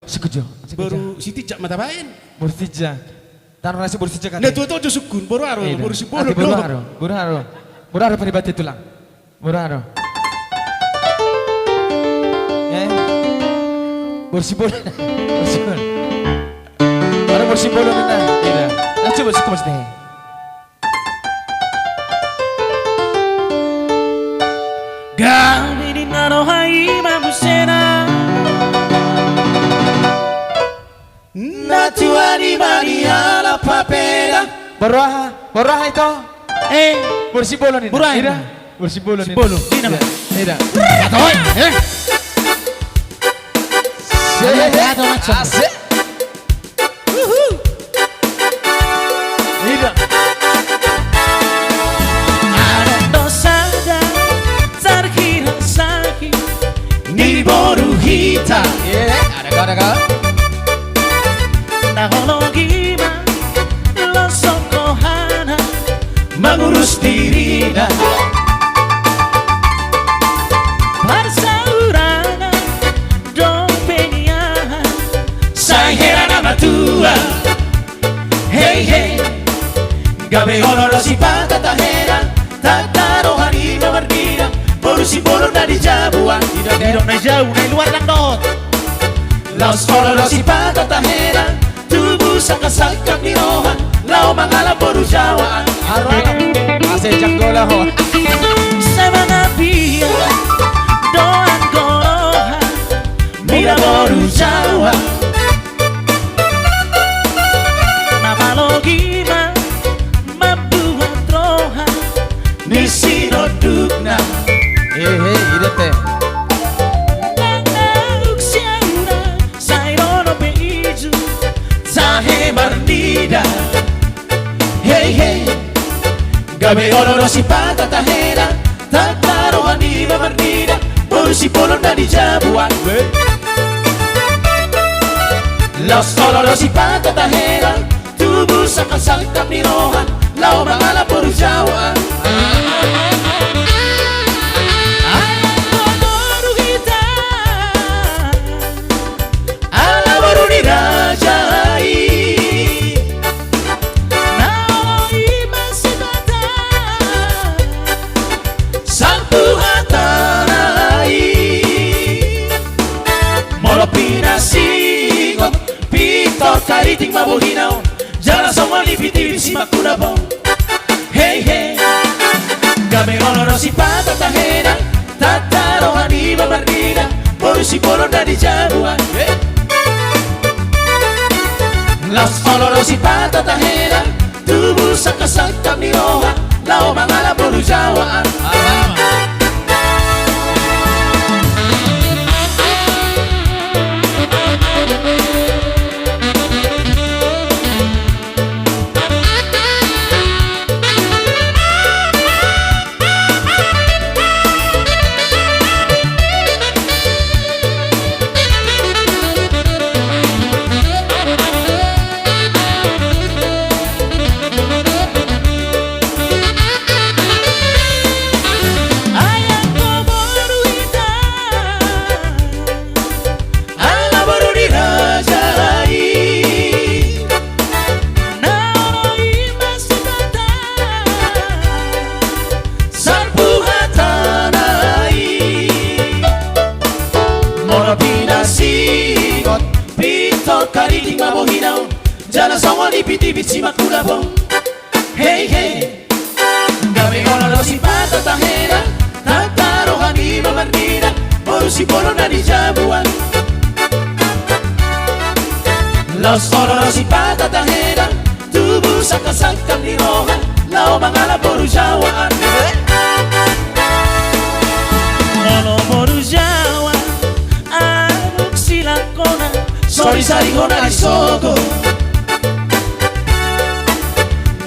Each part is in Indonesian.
Sekejo. Baru si tijak mata bain. Baru tijak. Taruh nasi baru tijak. Nah tuh aja sukun, baru aro, baru si bolo. Baru aro penibati tulang. Baru aro. Bersih bolo. Baru bersih bolo nana. Iya. Nah coba suka maksudnya. Gabi di narohai mabusena Natua di Maria la papera. Boroha itu. Bersih bolo nih. Boroha. Bersih bolo nih. Bolo. Ini nama. Iya. Katoy. Ada macam. Asik. Iya. Ada sada terkira sakit Ni boru hita. Iya. Ada kau. Nahologima losokohana Mengurus diri dah. Barsaurana dompeniahan Saya nama tua. Hey hey. Gabe honor si pata tahera. Tataro hari merdida. Boru si bolo dari jabuan. Tidak na jauh na luar ng dot Laos honor si pata tahera. Tubuh sakasakap ni Rohan. Lao mangalam boru jawaan. Masih janggola ho. sa mga biya doan goroha Mira boru jawa. na malogima mabuhat roha Ni sinodugna. Iya teh. nanaug siyaura sa irono beiju Sahe mardida. Hey hey. Gabe honor si pata tahera. Tataro hani mardida. Boru si polo dari jabuan. Los honor si pata tahera. Tubuh sakasakap ni Rohan. Lao mangalam boru jawaan. Baru kita Ala boru ni rajai. naoi masih bata Santu hatarai. Molo pinasingot. Pito kariting mabuhinaw. Jala sama lipiti si makunabong. Hey hey. Gabe honor si pata tahera. Tataro hani mardida. Boru si bolo dari jabuan. Las honor si pata tahera. Tubuh sakasakap ni Rohan. Lao mangalam boru jawaan. ayang ko baru kita Ala boru ni rajai. naoi masih bata Sarpu hatanai. Moro pinasingot. Pito kariting mabuhinaw. Jala sawa lipiti si makunabong. Hey hey. Gabi honor si pata tahera. Tataro hani mardida. Boru si bolo dari jabuan. Los honor si pata tahera. Tubuh sakasakap ni Rohan. Lao mangalam boru jawaan. Nolo baru jawa aduk silakona Sorry sari hona di sogo.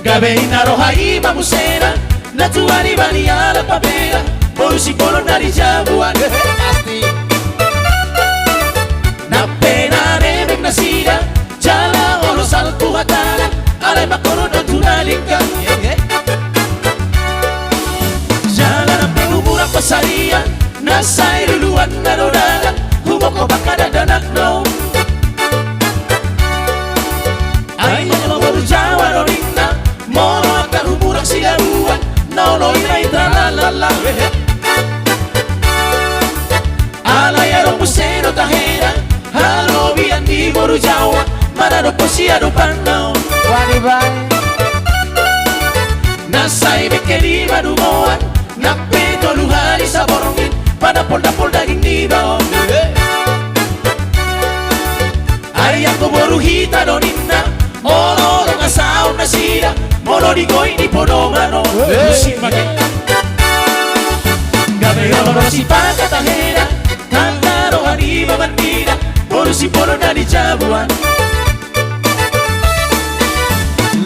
Gabe narohai mamusera. Natuari bania la papera. Boru si bolo dari jabuan. Pasti. Na pena rebek na sida. Jala olo salpu hatana. Alay makono na tunalingkan. Jala na pengumurang pasarian. Nasay luluan na rodalan. Humoko baka dadanak no. boru Jawa Manado posiado panau Wadibai. Nasay bekeri madumoan Napeto luhari sa borongin Pada polda-polda ginido Ayang ko boru hita doninna Molo dong asaw na sida Molo di koy di podomano Musimake Gabe olo si pagkatahera Nandaro hanima bandida Boru si polo na di jabuan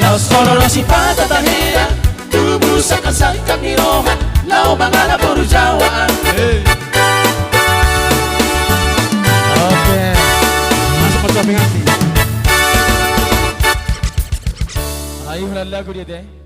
Laos olo si pagkatahera Tubuh sa kasal kamirohan Lao mangala boru jawaan Oke. Masuk ke shopping nanti. Ayo lagu dia deh.